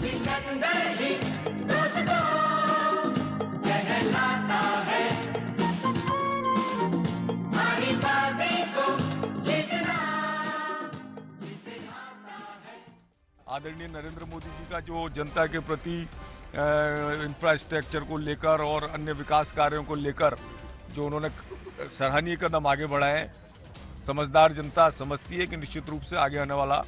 सिकंदर ही दोस्तों कहलाता है, हमारी बातें को जितना जिसे आता है। आदरणीय नरेंद्र मोदी जी का जो जनता के प्रति इंफ्रास्ट्रक्चर को लेकर और अन्य विकास कार्यों को लेकर जो उन्होंने सराहनीय कदम आगे बढ़ाए हैं, समझदार जनता समझती है कि निश्चित रूप से आगे आने वाला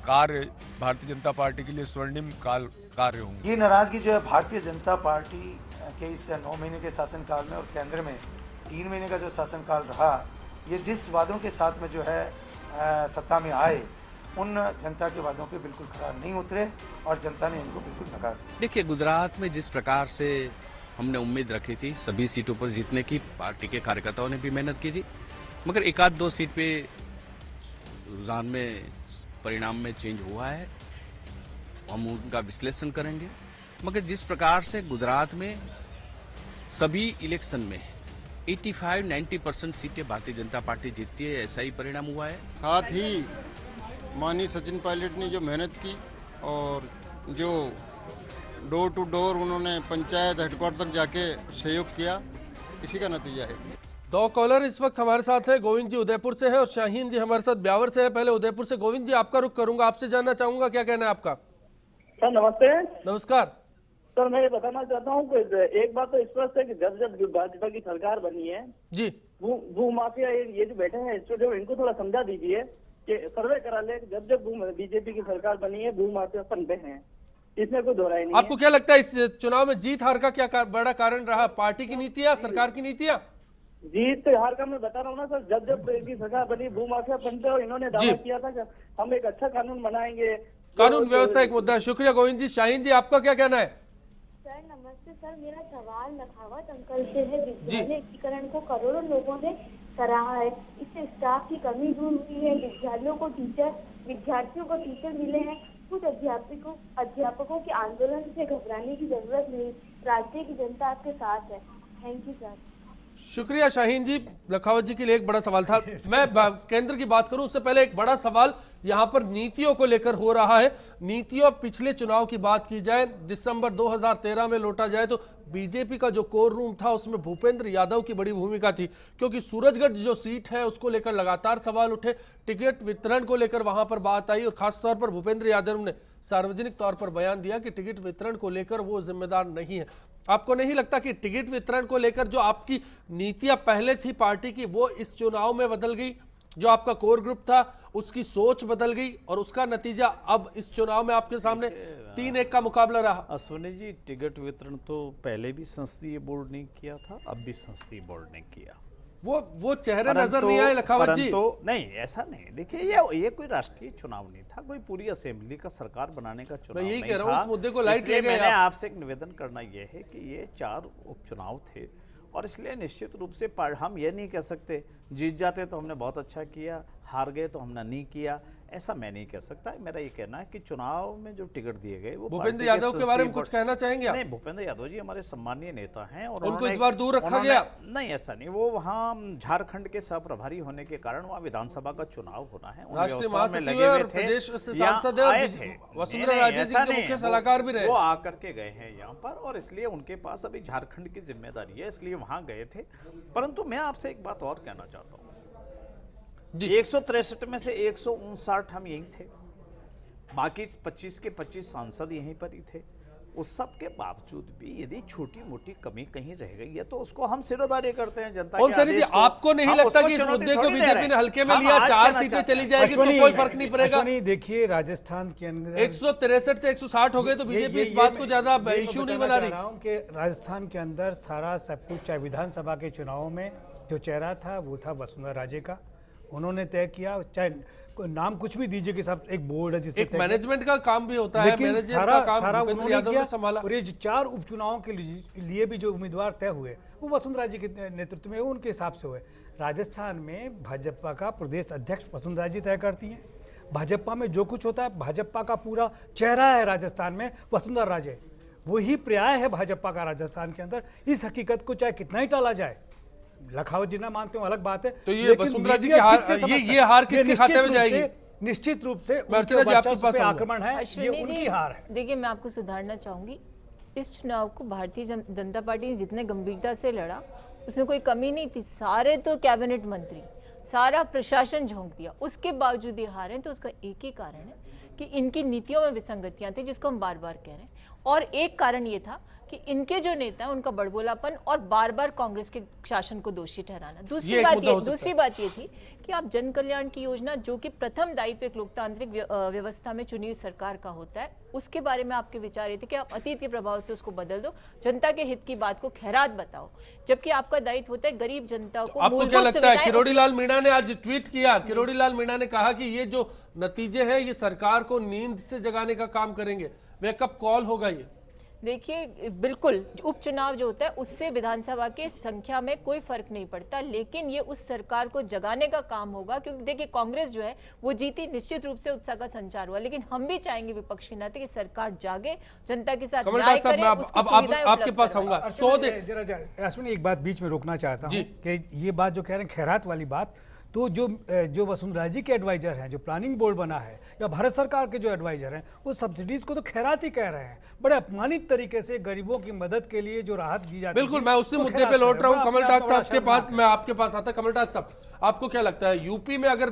कार्य भारतीय जनता पार्टी के लिए स्वर्णिम कार्य होंगे। ये नाराजगी जो है भारतीय जनता पार्टी के इस 9 महीने के शासनकाल में और केंद्र में 3 महीने का जो शासनकाल रहा, ये जिस वादों के साथ में जो है सत्ता में आए, उन जनता के वादों के बिल्कुल खरा नहीं उतरे और जनता ने इनको बिल्कुल नकार दिया। देखिए, गुजरात में जिस प्रकार से हमने उम्मीद रखी थी सभी सीटों पर जीतने की, पार्टी के कार्यकर्ताओं ने भी मेहनत की थी, मगर एक आध दो सीट पे रुझान में परिणाम में चेंज हुआ है। हम उनका विश्लेषण करेंगे, मगर जिस प्रकार से गुजरात में सभी इलेक्शन में 85-90% सीटें भारतीय जनता पार्टी जीतती है, ऐसा ही परिणाम हुआ है। साथ ही माननीय सचिन पायलट ने जो मेहनत की और जो डोर टू डोर उन्होंने पंचायत हेडक्वार्टर जाके सहयोग किया, इसी का नतीजा है। 2 कॉलर इस वक्त हमारे साथ है। गोविंद जी उदयपुर से हैं और शाहीन जी हमारे साथ ब्यावर से है। पहले उदयपुर से गोविंद जी आपका रुख करूंगा, आपसे जानना चाहूंगा क्या कहना है आपका। सर नमस्ते। नमस्कार सर, मैं ये बताना चाहता हूँ कि एक बात तो स्पष्ट है कि जब जब भाजपा की सरकार बनी है जी, भू माफिया ये जो बैठे हैं स्टूडियो में, इनको थोड़ा समझा दीजिए कि सर्वे करा ले। जब जब बीजेपी की सरकार बनी है भू माफिया पनपे हैं, इसमें कोई दोहराई नहीं। आपको क्या लगता है इस चुनाव में जीत हार का क्या बड़ा कारण रहा? पार्टी की नीतियां, सरकार की नीतियां? जीत हार का मैं बता रहा हूँ ना सर, जब जब इनकी सरकार बनी भू माफिया पनपे और इन्होंने दावा किया था कि हम एक अच्छा कानून बनाएंगे। कानून व्यवस्था एक मुद्दा है। शुक्रिया गोविंद जी। शाहीन जी आपका क्या कहना है? सर नमस्ते सर, मेरा सवाल लखावत अंकल से है। विद्यालय एकीकरण को करोड़ों लोगों ने सराहा है, इससे स्टाफ की कमी दूर हुई है, विद्यार्थियों को टीचर मिले हैं। कुछ अध्यापकों के आंदोलन से घबराने की जरूरत नहीं, राज्य की जनता आपके साथ है। Thank you sir. शुक्रिया शाहीन जी। लखावत जी के लिए एक बड़ा सवाल था। मैं केंद्र की बात करूं उससे पहले एक बड़ा सवाल यहां पर नीतियों को लेकर हो रहा है। नीतियों, पिछले चुनाव की बात की जाए, दिसंबर 2013 में लौटा जाए तो बीजेपी का जो कोर रूम था उसमें भूपेंद्र यादव की बड़ी भूमिका थी, क्योंकि सूरजगढ़ जो सीट है उसको लेकर लगातार सवाल उठे, टिकट वितरण को लेकर वहां पर बात आई और खासतौर पर भूपेंद्र यादव ने सार्वजनिक तौर पर बयान दिया कि टिकट वितरण को लेकर वो जिम्मेदार नहीं है। आपको नहीं लगता कि टिकट वितरण को लेकर जो आपकी नीतियां पहले थी पार्टी की, वो इस चुनाव में बदल गई? जो आपका कोर ग्रुप था उसकी सोच बदल गई और उसका नतीजा अब इस चुनाव में आपके सामने 3-1 का मुकाबला रहा। अश्विनी जी, टिकट वितरण तो पहले भी संसदीय बोर्ड ने किया था, अब भी संसदीय बोर्ड ने किया। वो चेहरे नजर नहीं आए लखावत जी? नहीं, ऐसा नहीं। देखिए, ये कोई राष्ट्रीय चुनाव नहीं था, कोई पूरी असेंबली का सरकार बनाने का चुनाव नहीं था। मैं यही कह रहा हूं, उस मुद्दे को लाइट ले गए। मैंने आपसे एक निवेदन करना यह है कि ये 4 उपचुनाव थे और इसलिए निश्चित रूप से हम ये नहीं कह सकते जीत जाते तो हमने बहुत अच्छा किया, हार गए तो हमने नहीं किया, ऐसा मैं नहीं कह सकता। मेरा ये कहना है कि चुनाव में जो टिकट दिए गए वो भूपेंद्र यादव के बारे में कुछ कहना चाहेंगे आप? नहीं, भूपेंद्र यादव जी हमारे सम्मानीय नेता हैं और उनको इस बार दूर रखा गया? नहीं, ऐसा नहीं। वो वहाँ झारखंड के सह प्रभारी होने के कारण वहाँ विधानसभा का चुनाव होना है, राष्ट्रीय महासचिव और प्रदेश से सांसद थे, वसुंधरा राजे जी के मुख्य सलाहकार भी रहे। वो आकर के गए हैं यहाँ पर और इसलिए उनके पास अभी झारखंड की जिम्मेदारी है, इसलिए वहाँ गए थे। परंतु मैं आपसे एक बात और कहना चाहता हूँ, 163 में से 159 हम यहीं थे, बाकी 25 के 25 सांसद यहीं पर ही थे। उस सब के बावजूद भी यदि छोटी मोटी कमी कहीं रह गई है तो उसको हम सिरोधार्य करते हैं जनता के आदेश को। आपको नहीं लगता कि इस मुद्दे को बीजेपी ने हल्के में लिया? 4 सीटें चली जाएगी तो कोई फर्क नहीं पड़ेगा? नहीं, देखिए राजस्थान के अंदर 163 से 160 हो गए तो बीजेपी इस बात को ज्यादा इश्यू नहीं बना रही कि राजस्थान के अंदर सारा सब कुछ, चाहे विधानसभा के चुनाव में जो चेहरा था वो था वसुंधरा राजे का। उन्होंने तय किया, चाहे नाम कुछ भी दीजिए कि साहब एक बोर्ड है जिससे एक मैनेजमेंट का काम भी होता है, मैनेजर का काम भूपेंद्र यादव ने संभाला। और ये 4 उपचुनावों के लिए भी जो उम्मीदवार तय हुए वो वसुंधरा जी के नेतृत्व में उनके हिसाब से हुए। राजस्थान में भाजपा का प्रदेश अध्यक्ष वसुंधरा जी तय करती हैं। भाजपा में जो कुछ होता है, भाजपा का पूरा चेहरा है राजस्थान में वसुंधरा राजे, वही पर्याय है भाजपा का राजस्थान के अंदर। इस हकीकत को चाहे कितना ही टाला जाए, लखावत जी ना मानते हो अलग बात है, तो ये वसुंधरा जी की हार, ये हार किसके खाते में जाएगी? निश्चित रूप से मैं अर्चना उनके जी आपके वर्चस्व पास पे आऊंगा। आक्रमण है, ये अश्विनी उनकी जी, हार है। देखिए मैं आपको सुधारना चाहूंगी, इस चुनाव को भारतीय जनता पार्टी ने जितने गंभीरता से लड़ा उसमें कोई कमी नहीं थी। सारे तो कैबिनेट मंत्री, सारा प्रशासन झोंक दिया, उसके बावजूद ये हारे। तो उसका एक ही कारण है कि इनकी नीतियों में विसंगतियां थी, जिसको हम बार बार कह रहे हैं। और एक कारण ये था कि इनके जो नेता हैं उनका बड़बोलापन और बार बार कांग्रेस के शासन को दोषी ठहराना। दूसरी बात ये थी कि आप जन कल्याण की योजना, जो कि प्रथम दायित्व एक लोकतांत्रिक व्यवस्था में चुनी हुई सरकार का होता है, उसके बारे में आपके विचार ये थे कि आप अतीत के प्रभाव से उसको बदल दो, जनता के हित की बात को खैरात बताओ, जबकि आपका दायित्व होता है गरीब जनता को। आपको क्या लगता है? किरोड़ी लाल मीणा ने आज ट्वीट किया, किरोड़ी लाल मीणा ने कहा कि ये जो नतीजे हैं ये सरकार को नींद से जगाने का काम करेंगे। वेकअप कॉल होगा ये। देखिए, बिल्कुल उपचुनाव जो होता है उससे विधानसभा की संख्या में कोई फर्क नहीं पड़ता, लेकिन ये उस सरकार को जगाने का काम होगा। क्योंकि देखिए, कांग्रेस जो है वो जीती, निश्चित रूप से उत्साह का संचार हुआ, लेकिन हम भी चाहेंगे विपक्ष के नाते कि सरकार जागे, जनता के साथ न्याय करे, उसको सुविधाएं आपके उपलब्ध पास आऊंगा। जरा अश्विनी एक बात बीच में रोकना चाहता हूँ कि ये बात जो कह रहे हैं खैरात वाली बात, तो जो वसुंधरा जी के एडवाइजर हैं, जो प्लानिंग बोर्ड बना है, या भारत सरकार के जो एडवाइजर हैं, वो सब्सिडीज को तो खैरात ही कह रहे हैं। बड़े अपमानित तरीके से गरीबों की मदद के लिए जो राहत दी जाती है, बिल्कुल, मैं उसी मुद्दे पे लौट रहा हूँ। कमल टाक साहब के पास, मैं आपके पास आता। कमल टाक साहब, आपको क्या लगता है, यूपी में अगर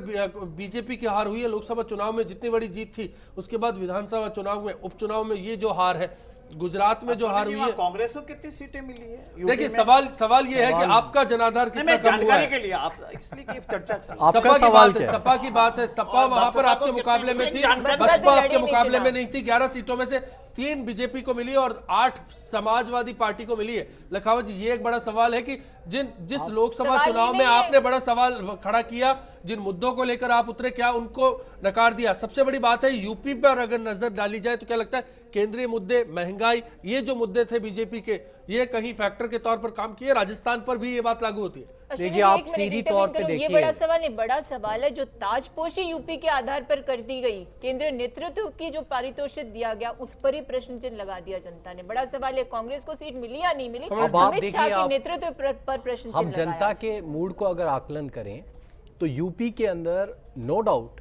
बीजेपी की हार हुई है, लोकसभा चुनाव में जितनी बड़ी जीत थी, उसके बाद विधानसभा चुनाव में, उपचुनाव में ये जो हार है, गुजरात में जो हार हुई है, कांग्रेस को कितनी सीटें मिली है? देखिए, सवाल ये है कि आपका जनाधार कितना कम हुआ है। के लिए आप इसलिए कि चर्चा सपा की बात है, सपा की बात है। सपा वहां पर आपके मुकाबले में थी, बसपा आपके मुकाबले में नहीं थी। 11 सीटों में से 3 बीजेपी को मिली और 8 समाजवादी पार्टी को मिली है। लखावत जी, ये एक बड़ा सवाल है कि जिस लोकसभा चुनाव में आपने बड़ा सवाल खड़ा किया, जिन मुद्दों को लेकर आप उतरे, क्या उनको नकार दिया? सबसे बड़ी बात है, यूपी पर अगर नजर डाली जाए तो क्या लगता है केंद्रीय मुद्दे, महंगाई, ये जो मुद्दे थे बीजेपी के, ये कहीं फैक्टर के तौर पर काम किए? राजस्थान पर भी ये बात लागू होती है? देखिए, आप सीधी तौर पे देखिए, ये बड़ा सवाल नहीं, बड़ा सवाल है जो ताजपोशी यूपी के आधार पर कर दी गई, केंद्रीय नेतृत्व की जो पारितोषिक दिया गया, उस पर ही प्रश्न चिन्ह लगा दिया जनता ने। बड़ा सवाल है, कांग्रेस को सीट मिली या नहीं मिली, अमित शाह के नेतृत्व पर प्रश्न चिन्ह हम जनता के मूड को अगर आकलन करें तो यूपी के अंदर नो डाउट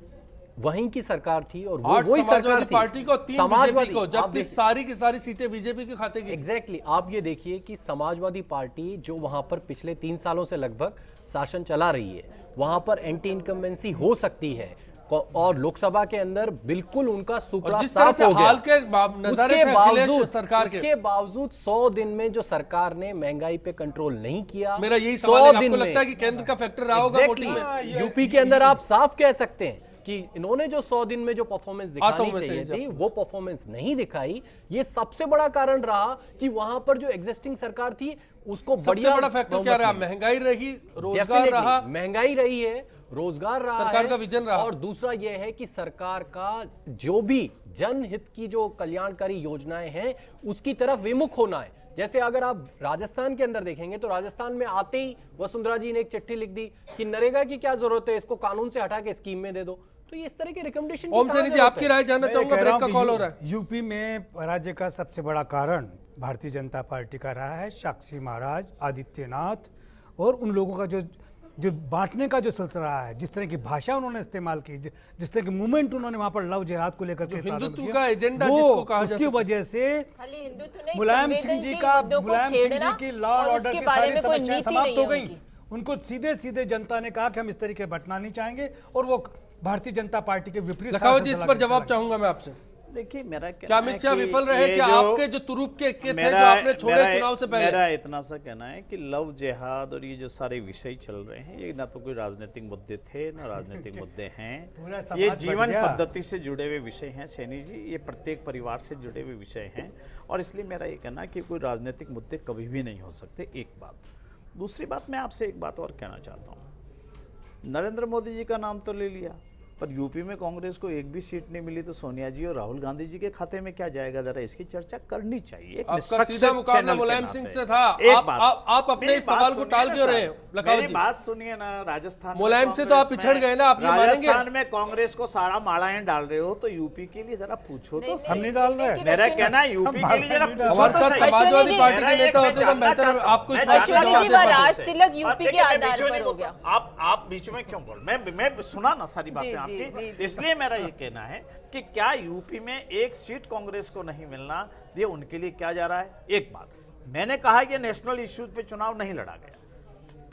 वहीं की सरकार थी और वो वही सरकार थी, पार्टी को 3 बीजेपी को, जबकि सारी की सारी सीटें बीजेपी के खाते की। एग्जैक्टली, आप ये देखिए कि समाजवादी पार्टी जो वहां पर पिछले 3 सालों से लगभग शासन चला रही है, वहां पर एंटी इनकम्बेंसी हो सकती है और लोकसभा के अंदर बिल्कुल उनका सुपड़ा साफ हो गया। हाल के नजारे थे अखिलेश सरकार के, उसके बावजूद 100 दिन में जो सरकार ने महंगाई पे कंट्रोल नहीं किया, मेरा यही सवाल है, आपको लगता है कि केंद्र का फैक्टर रहा होगा वोटिंग में? यूपी के अंदर आप साफ कह सकते हैं कि इन्होंने जो 100 दिन में जो परफॉर्मेंस दिखानी चाहिए थी वो परफॉर्मेंस नहीं दिखाई। ये सबसे बड़ा कारण रहा कि वहां पर जो एग्जिस्टिंग सरकार थी उसको सबसे बड़ा फैक्टर क्या रहा? महंगाई रही, रोजगार रहा, महंगाई रही है, रोजगार रहा, सरकार का विजन रहा, और दूसरा यह है कि सरकार का जो भी जनहित की जो कल्याणकारी योजनाएं हैं उसकी तरफ विमुख होना है। जैसे अगर आप राजस्थान के अंदर देखेंगे तो राजस्थान में आते ही वसुंधरा जी ने एक चिट्ठी लिख दी कि नरेगा की क्या जरूरत है, इसको कानून से हटा के स्कीम में दे दो। तो ये इस तरह के रिकमेंडेशन। ओम सैनी जी, आपकी राय जानना चाहूंगा, ब्रेक का कॉल हो रहा है। यूपी में राज्य का सबसे बड़ा कारण भारतीय जनता पार्टी का रहा है। साक्षी महाराज, आदित्यनाथ और उन लोगों का जो बांटने का जो सिलसिला रहा है, जिस तरह की भाषा उन्होंने इस्तेमाल की, जिस तरह की मूवमेंट उन्होंने वहां पर लव जिहाद को लेकर के हिंदुत्व का एजेंडा जिसको कहा जाता है, उसकी वजह से मुलायम सिंह जी की लॉ और ऑर्डर की सारी समस्याएं समाप्त हो गई। उनको सीधे सीधे जनता ने कहा कि हम इस तरीके बंटना नहीं चाहेंगे और वो भारतीय जनता पार्टी के विपरीत। लखावत जी, इस पर जवाब चाहूंगा मैं आपसे। देखिए, मेरा क्या अमित शाह विफल रहे? क्या आपके जो तुरुप के थे जो आपने छोड़े चुनाव से पहले? मेरा इतना सा कहना है कि लव जिहाद और ये जो सारे विषय चल रहे हैं, ये ना तो कोई राजनीतिक मुद्दे थे ना राजनीतिक मुद्दे हैं। ये जीवन पद्धति से जुड़े हुए विषय हैं सैनी जी, ये प्रत्येक परिवार से जुड़े हुए विषय हैं और इसलिए मेरा ये कहना है कि कोई राजनीतिक मुद्दे कभी भी नहीं हो सकते। एक बात। दूसरी बात, मैं आपसे एक बात और कहना चाहता हूँ। नरेंद्र मोदी जी का नाम तो ले लिया, पर यूपी में कांग्रेस को एक भी सीट नहीं मिली तो सोनिया जी और राहुल गांधी जी के खाते में क्या जाएगा? जरा इसकी चर्चा करनी चाहिए। आपका सीधा मुकाबला मुलायम सिंह से था। आप अपने सवाल को टाल क्यों रहे? मेरी बात सुनिए ना। राजस्थान मुलायम से तो आप पिछड़ गए ना, आप ये मानेंगे? राजस्थान में कांग्रेस को सारा मालाएं डाल रहे हो तो यूपी के लिए जरा पूछो तो। हम नहीं डाल रहे। मेरा कहना है यूपी के लिए जरा पूछो तो। समाजवादी पार्टी के नेता होते तो बेहतर आपको राज तिलक यूपी के आधार पर हो गया। आप बीच में क्यों बोल? मैं सुना ना सारी बातें। आपकी। इसलिए मेरा ये कहना है कि क्या यूपी में एक सीट कांग्रेस को नहीं मिलना, ये उनके लिए क्या जा रहा है। एक बात मैंने कहा कि नेशनल इश्यूज पे चुनाव नहीं लड़ा गया,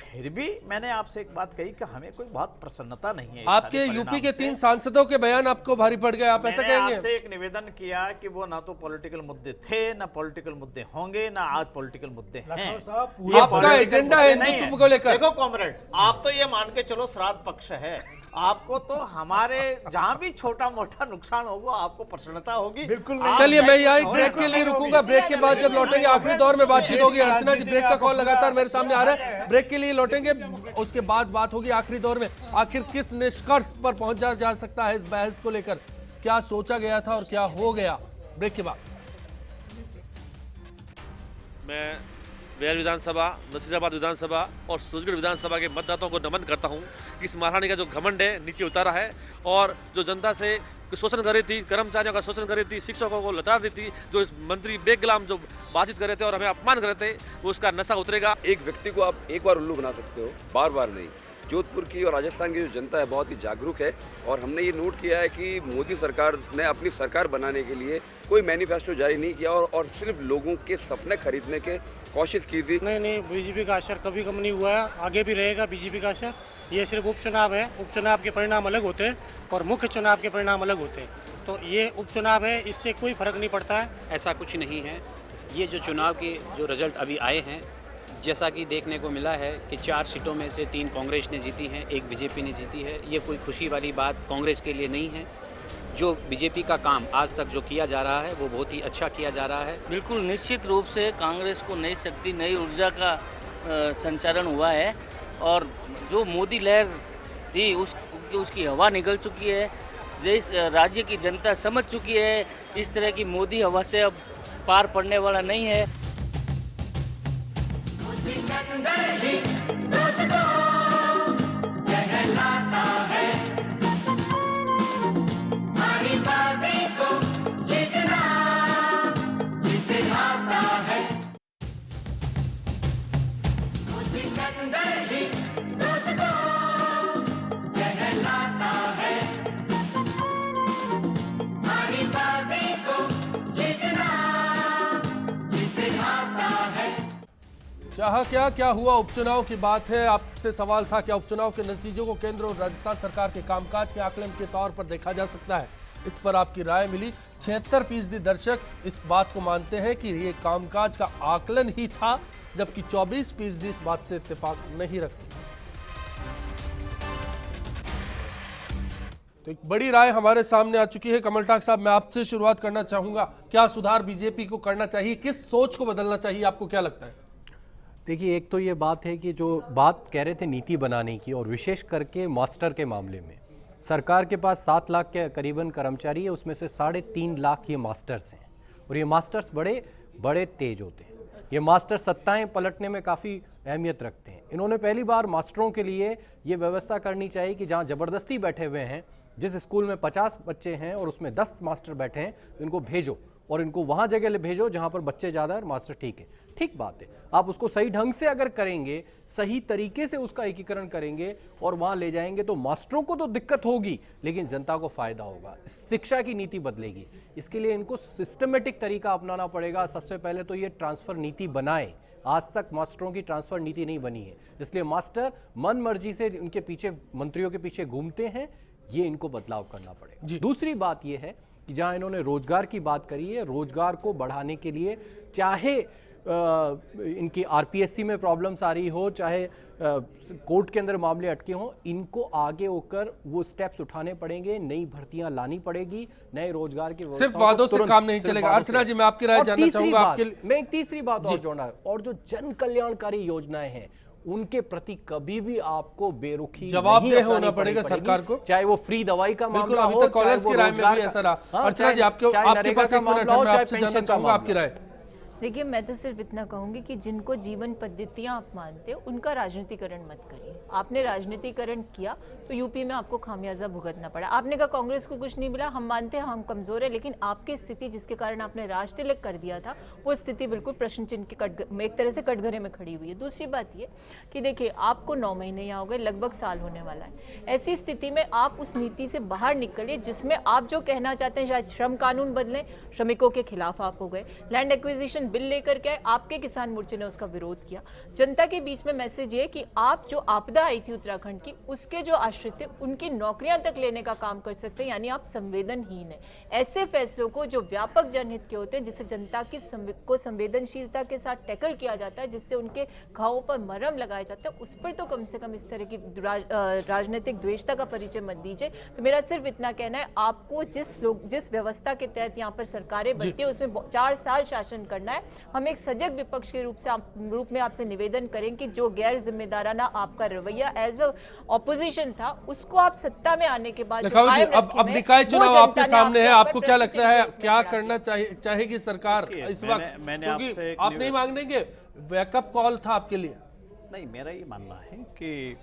फिर भी मैंने आपसे एक बात कही कि हमें कोई बहुत प्रसन्नता नहीं है। आपके यूपी के 3 सांसदों के बयान आपको भारी पड़ गए, आप ऐसा कहेंगे? आपसे एक निवेदन किया कि वो ना तो पॉलिटिकल मुद्दे थे, ना पॉलिटिकल मुद्दे होंगे, ना आज पॉलिटिकल मुद्दे हैं। ये आपका एजेंडा है हिंदुत्व को लेकर। देखो कॉमरेड, आप तो ये मान के चलो श्राद्ध पक्ष है, आपको तो हमारे जहां भी छोटा मोटा नुकसान होगा आपको प्रसन्नता होगी। बिल्कुल चलिए मैं यहाँ एक ब्रेक के लिए रुकूंगा, ब्रेक के बाद जब लौटेंगे आखिरी दौर में बातचीत होगी। अर्चना जी, ब्रेक का कॉल लगातार मेरे सामने आ रहा है, ब्रेक के लिए लौटेंगे, उसके बाद बात होगी आखिरी दौर में आखिर किस निष्कर्ष पर पहुंचा जा सकता है इस बहस को लेकर, क्या सोचा गया था और क्या हो गया। ब्रेक के बाद मैं बिहार विधानसभा, नसीराबाद विधानसभा और सूरजगढ़ विधानसभा के मतदाताओं को नमन करता हूं कि इस महारानी का जो घमंड है नीचे उतारा है और जो जनता से शोषण कर रही थी, कर्मचारियों का शोषण कर रही थी, शिक्षकों को लताड़ रही थी, जो इस मंत्री बेगुलाम जो बातचीत कर रहे थे और हमें अपमान कर रहे थे, वो उसका नशा उतरेगा। एक व्यक्ति को आप एक बार उल्लू बना सकते हो, बार बार नहीं। जोधपुर की और राजस्थान की जो जनता है बहुत ही जागरूक है और हमने ये नोट किया है कि मोदी सरकार ने अपनी सरकार बनाने के लिए कोई मैनिफेस्टो जारी नहीं किया और सिर्फ लोगों के सपने खरीदने के कोशिश की थी। नहीं, बीजेपी का असर कभी कम नहीं हुआ है, आगे भी रहेगा बीजेपी का असर। ये सिर्फ उपचुनाव है, उपचुनाव के परिणाम अलग होते हैं और मुख्य चुनाव के परिणाम अलग होते हैं, तो ये उपचुनाव है, इससे कोई फर्क नहीं पड़ता है। ऐसा कुछ नहीं है, ये जो चुनाव के जो रिजल्ट अभी आए हैं, जैसा कि देखने को मिला है कि 4 सीटों में से 3 कांग्रेस ने जीती हैं, 1 बीजेपी ने जीती है। ये कोई खुशी वाली बात कांग्रेस के लिए नहीं है। जो बीजेपी का काम आज तक जो किया जा रहा है वो बहुत ही अच्छा किया जा रहा है। बिल्कुल निश्चित रूप से कांग्रेस को नई शक्ति, नई ऊर्जा का संचारण हुआ है और जो मोदी लहर थी उसकी हवा निकल चुकी है। देश राज्य की जनता समझ चुकी है इस तरह की मोदी हवा से अब पार पड़ने वाला नहीं है। कहलाता है हमारी बातें को जितना जिसे आता है सिकंदर ही दोस्तों कहलाता है हमारी बातें को जितना जिसे आता है। चाहा क्या हुआ उपचुनाव की बात है। आपसे सवाल था क्या उपचुनाव के नतीजों को केंद्र और राजस्थान सरकार के कामकाज के आकलन के तौर पर देखा जा सकता है। इस पर आपकी राय मिली। 76% दर्शक इस बात को मानते हैं कि ये कामकाज का आकलन ही था, जबकि 24% इस बात से इत्तेफाक नहीं रखते। तो एक बड़ी राय हमारे सामने आ चुकी है। कमल टाक साहब, मैं आपसे शुरुआत करना चाहूंगा। क्या सुधार बीजेपी को करना चाहिए, किस सोच को बदलना चाहिए, आपको क्या लगता है? देखिए, एक तो ये बात है कि जो बात कह रहे थे नीति बनाने की, और विशेष करके मास्टर के मामले में सरकार के पास 7 लाख के करीबन कर्मचारी है, उसमें से 3.5 लाख ये मास्टर्स हैं और ये मास्टर्स बड़े तेज होते हैं। ये मास्टर सत्ताएं पलटने में काफ़ी अहमियत रखते हैं। इन्होंने पहली बार मास्टरों के लिए ये व्यवस्था करनी चाहिए कि जहाँ ज़बरदस्ती बैठे हुए हैं, जिस स्कूल में 50 बच्चे हैं और उसमें 10 मास्टर बैठे हैं, तो इनको भेजो और इनको वहाँ जगह ले भेजो जहाँ पर बच्चे ज़्यादा है और मास्टर ठीक है। ठीक बात है, आप उसको सही ढंग से अगर करेंगे, सही तरीके से उसका एकीकरण करेंगे और वहाँ ले जाएंगे, तो मास्टरों को तो दिक्कत होगी लेकिन जनता को फ़ायदा होगा। शिक्षा की नीति बदलेगी। इसके लिए इनको सिस्टमेटिक तरीका अपनाना पड़ेगा। सबसे पहले तो ये ट्रांसफ़र नीति बनाए। आज तक मास्टरों की ट्रांसफ़र नीति नहीं बनी है, इसलिए मास्टर मन मर्जी से उनके पीछे, मंत्रियों के पीछे घूमते हैं। ये इनको बदलाव करना पड़ेगा। दूसरी बात ये है कि जहाँ इन्होंने रोजगार की बात करी है, रोजगार को बढ़ाने के लिए चाहे इनकी आरपीएससी में प्रॉब्लम्स आ रही हो, चाहे कोर्ट के अंदर मामले अटके हों, इनको आगे होकर वो स्टेप्स उठाने पड़ेंगे। नई भर्तियां लानी पड़ेगी, नए रोजगार की सिर्फ वादों से काम नहीं चलेगा। अर्चना जी, मैं आपकी राय जानना चाहूंगा। मैं एक तीसरी बात और जोड़ना है, और जो जन कल्याणकारी योजनाएं हैं उनके प्रति कभी भी आपको बेरुखी जवाबदेह होना पड़ेगा सरकार को, चाहे वो फ्री दवाई का मामला हो। अभी तक कॉलर्स की राय में भी ऐसा रहा। अर्चना जी, आपके पास 1 मिनट है, मैं आपसे जानना चाहूंगा आपकी राय। देखिए, मैं तो सिर्फ इतना कहूंगी कि जिनको जीवन पद्धतियां आप मानते हो उनका राजनीतिकरण मत करिए। आपने राजनीतिकरण किया तो यूपी में आपको खामियाजा भुगतना पड़ा। आपने कहा कांग्रेस को कुछ नहीं मिला, हम मानते हैं हम कमजोर है, लेकिन आपकी स्थिति जिसके कारण आपने राज तिलक कर दिया था वो स्थिति बिल्कुल प्रश्न चिन्ह के एक तरह से कटघरे में खड़ी हुई है। दूसरी बात ये कि देखिए, आपको 9 महीने यहाँ हो गए, लगभग साल होने वाला है। ऐसी स्थिति में आप उस नीति से बाहर निकलिए जिसमें आप जो कहना चाहते हैं, शायद श्रम कानून बदलें, श्रमिकों के खिलाफ आप हो गए, लैंड एक्विजिशन बिल लेकर के आपके किसान मोर्चे ने उसका विरोध किया। जनता के बीच में मैसेज ये कि आप जो आपदा आई थी उत्तराखंड की, उसके जो आश्रित थे उनकी नौकरियां तक लेने का काम कर सकते हैं, यानी आप संवेदनहीन है। ऐसे फैसलों को जो व्यापक जनहित के होते हैं, जिससे जनता की को संवेदनशीलता के साथ टैकल किया जाता है, जिससे उनके घावों पर मरहम लगाया जाता है, उस पर तो कम से कम इस तरह की राजनीतिक द्वेषता का परिचय मत दीजिए। तो मेरा सिर्फ इतना कहना है, आपको जिस व्यवस्था के तहत यहाँ पर सरकारें बनती है उसमें 4 साल शासन करना है। हम एक सजग विपक्ष के रूप में आपसे निवेदन करें कि जो गैर जिम्मेदाराना आपका रवैया एज अ ऑपोजिशन था, उसको आप सत्ता में आने के बाद अब निकाय चुनाव आपके सामने है, आपको क्या लगता है क्या करना चाहेगी सरकार इस वक्त? क्योंकि आप नहीं मांगेंगे, बैकअप कॉल था आपके लिए। नहीं, मेरा ये मानना है कि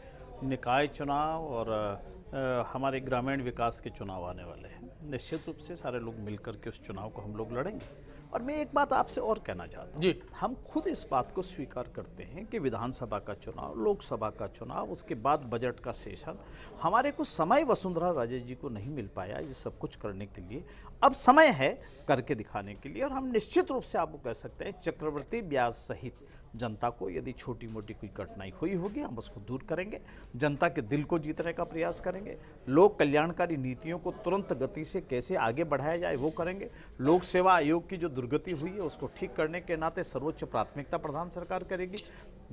निकाय चुनाव और हमारे ग्रामीण विकास के चुनाव आने वाले हैं। निश्चित रूप से सारे लोग मिलकर के उस चुनाव को हम लोग लड़ेंगे। और मैं एक बात आपसे और कहना चाहता हूँ, हम खुद इस बात को स्वीकार करते हैं कि विधानसभा का चुनाव, लोकसभा का चुनाव, उसके बाद बजट का सेशन, हमारे को समय वसुंधरा राजे जी को नहीं मिल पाया ये सब कुछ करने के लिए। अब समय है करके दिखाने के लिए, और हम निश्चित रूप से आपको कह सकते हैं चक्रवृद्धि ब्याज सहित जनता को यदि छोटी मोटी कोई कठिनाई हुई होगी हम उसको दूर करेंगे, जनता के दिल को जीतने का प्रयास करेंगे, लोक कल्याणकारी नीतियों को तुरंत गति से कैसे आगे बढ़ाया जाए वो करेंगे। लोक सेवा आयोग की जो दुर्गति हुई है उसको ठीक करने के नाते सर्वोच्च प्राथमिकता प्रदान सरकार करेगी।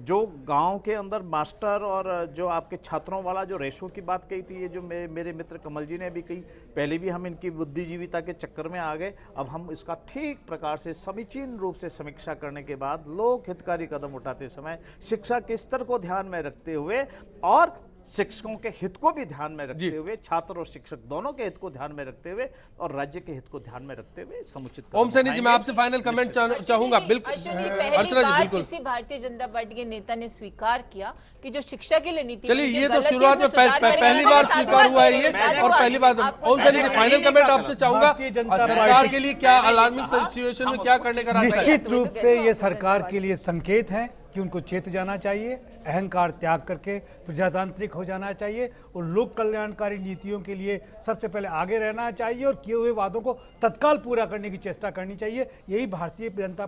जो गांव के अंदर मास्टर और जो आपके छात्रों वाला जो रेशो की बात कही थी, ये जो मेरे मित्र कमल जी ने भी कही, पहले भी हम इनकी बुद्धिजीविता के चक्कर में आ गए, अब हम इसका ठीक प्रकार से समीचीन रूप से समीक्षा करने के बाद लोक हितकारी कदम उठाते समय शिक्षा के स्तर को ध्यान में रखते हुए और शिक्षकों के हित को भी ध्यान में रखते हुए, छात्र और शिक्षक दोनों के हित को ध्यान में रखते हुए और राज्य के हित को ध्यान में रखते हुए समुचित। ओम सैनी जी, मैं आपसे फाइनल कमेंट चाहूंगा। बिल्कुल अर्चना जी, बिल्कुल। किसी भारतीय जनता पार्टी के नेता ने स्वीकार किया कि जो शिक्षा के लिए नीति, चलिए ये तो शुरुआत में पहली बार स्वीकार हुआ है ये, और पहली बार। ओम सैनी जी, फाइनल कमेंट आपसे चाहूंगा, सरकार के लिए क्या अलार्मिंग सिचुएशन में क्या करने का रास्ता है? निश्चित रूप से ये सरकार के लिए संकेत है कि उनको चेत जाना चाहिए, अहंकार त्याग करके प्रजातांत्रिक हो जाना चाहिए और लोक कल्याणकारी नीतियों के लिए सबसे पहले आगे रहना चाहिए और किए हुए वादों को तत्काल पूरा करने की चेष्टा करनी चाहिए। यही भारतीय जनता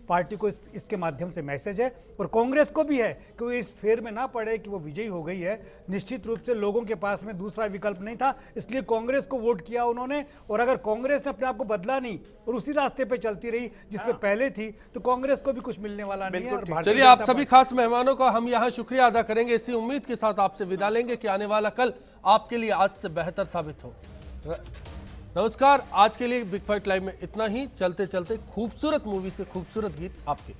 पार्टी को इसके माध्यम से मैसेज है, और कांग्रेस को भी है कि वो इस फेर में ना पड़े कि वो विजयी हो गई है। निश्चित रूप से लोगों के पास में दूसरा विकल्प नहीं था, इसलिए कांग्रेस को वोट किया उन्होंने। और अगर कांग्रेस ने अपने आप को बदला नहीं और उसी रास्ते पे चलती रही जिस पे पहले थी, तो कांग्रेस को भी कुछ मिलने वाला नहीं है। चलिए, आप सभी खास मेहमानों का हम यहाँ शुक्रिया अदा करेंगे। इसी उम्मीद के साथ आपसे विदा लेंगे कि आने वाला कल आपके लिए आज से बेहतर साबित हो। नमस्कार, आज के लिए बिग फाइट लाइव में इतना ही। चलते चलते खूबसूरत मूवी से खूबसूरत गीत आपके